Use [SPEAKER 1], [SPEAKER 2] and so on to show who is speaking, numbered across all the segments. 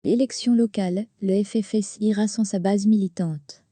[SPEAKER 1] Élections locales, le FFS ira sans sa base militante.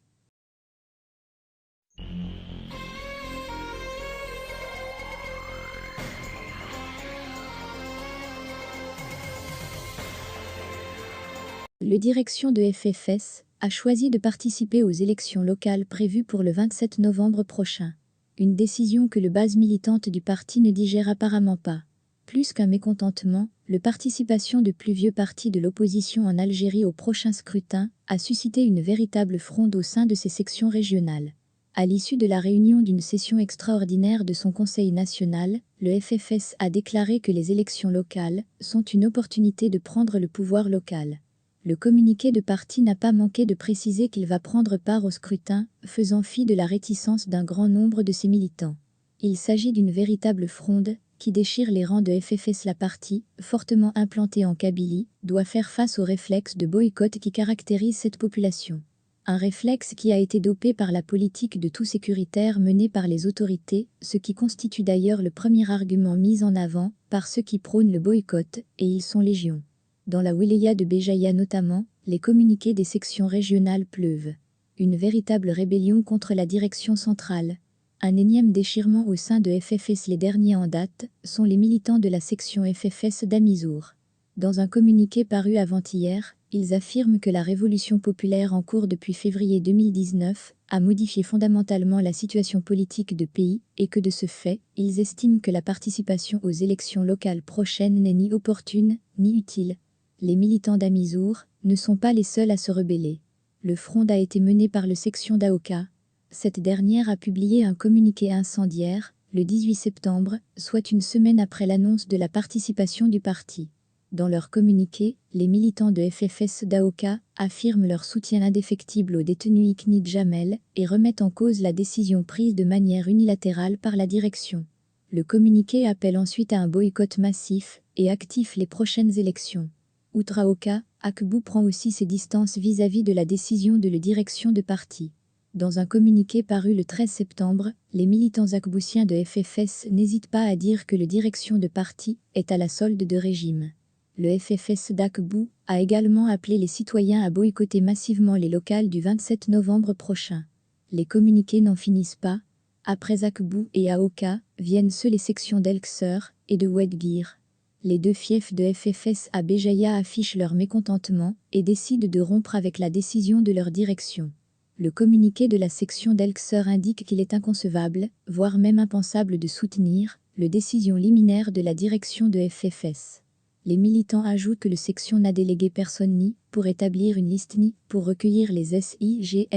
[SPEAKER 1] Le direction de FFS a choisi de participer aux élections locales prévues pour le 27 novembre prochain. Une décision que la base militante du parti ne digère apparemment pas. Plus qu'un mécontentement, la participation de plus vieux partis de l'opposition en Algérie au prochain scrutin a suscité une véritable fronde au sein de ces sections régionales. À l'issue de la réunion d'une session extraordinaire de son Conseil national, le FFS a déclaré que les élections locales sont une opportunité de prendre le pouvoir local. Le communiqué de parti n'a pas manqué de préciser qu'il va prendre part au scrutin, faisant fi de la réticence d'un grand nombre de ses militants. Il s'agit d'une véritable fronde qui déchire les rangs de FFS. La partie, fortement implantée en Kabylie, doit faire face au réflexe de boycott qui caractérise cette population. Un réflexe qui a été dopé par la politique de tout sécuritaire menée par les autorités, ce qui constitue d'ailleurs le premier argument mis en avant par ceux qui prônent le boycott, et ils sont légion. Dans la wilaya de Béjaïa notamment, les communiqués des sections régionales pleuvent. Une véritable rébellion contre la direction centrale. Un énième déchirement au sein de FFS. Les derniers en date sont les militants de la section FFS d'Amizour. Dans un communiqué paru avant-hier, ils affirment que la révolution populaire en cours depuis février 2019 a modifié fondamentalement la situation politique du pays et que de ce fait, ils estiment que la participation aux élections locales prochaines n'est ni opportune ni utile. Les militants d'Amizour ne sont pas les seuls à se rebeller. Le front a été mené par la section d'Aoka. Cette dernière a publié un communiqué incendiaire, le 18 septembre, soit une semaine après l'annonce de la participation du parti. Dans leur communiqué, les militants de FFS d'Aoka affirment leur soutien indéfectible au détenu Iknid Jamel et remettent en cause la décision prise de manière unilatérale par la direction. Le communiqué appelle ensuite à un boycott massif et actif les prochaines élections. Outre Aoka, Akbou prend aussi ses distances vis-à-vis de la décision de la direction de parti. Dans un communiqué paru le 13 septembre, les militants akboussiens de FFS n'hésitent pas à dire que la direction de parti est à la solde de régime. Le FFS d'Akbou a également appelé les citoyens à boycotter massivement les locales du 27 novembre prochain. Les communiqués n'en finissent pas. Après Akbou et Aoka, viennent ceux les sections d'Elkseur et de Ouedgir. Les deux fiefs de FFS à Béjaïa affichent leur mécontentement et décident de rompre avec la décision de leur direction. Le communiqué de la section d'Elkseur indique qu'il est inconcevable, voire même impensable de soutenir, la décision liminaire de la direction de FFS. Les militants ajoutent que la section n'a délégué personne ni pour établir une liste ni pour recueillir les SIGNATURES.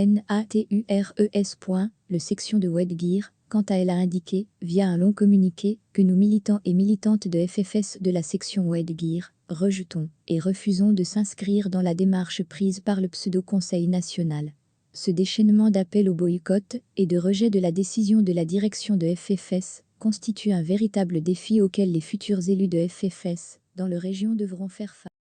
[SPEAKER 1] La section de Ouedgir, quant à elle, a indiqué, via un long communiqué, que nous militants et militantes de FFS de la section Ouedgir rejetons et refusons de s'inscrire dans la démarche prise par le pseudo-Conseil national. Ce déchaînement d'appel au boycott et de rejet de la décision de la direction de FFS constitue un véritable défi auquel les futurs élus de FFS dans la région devront faire face.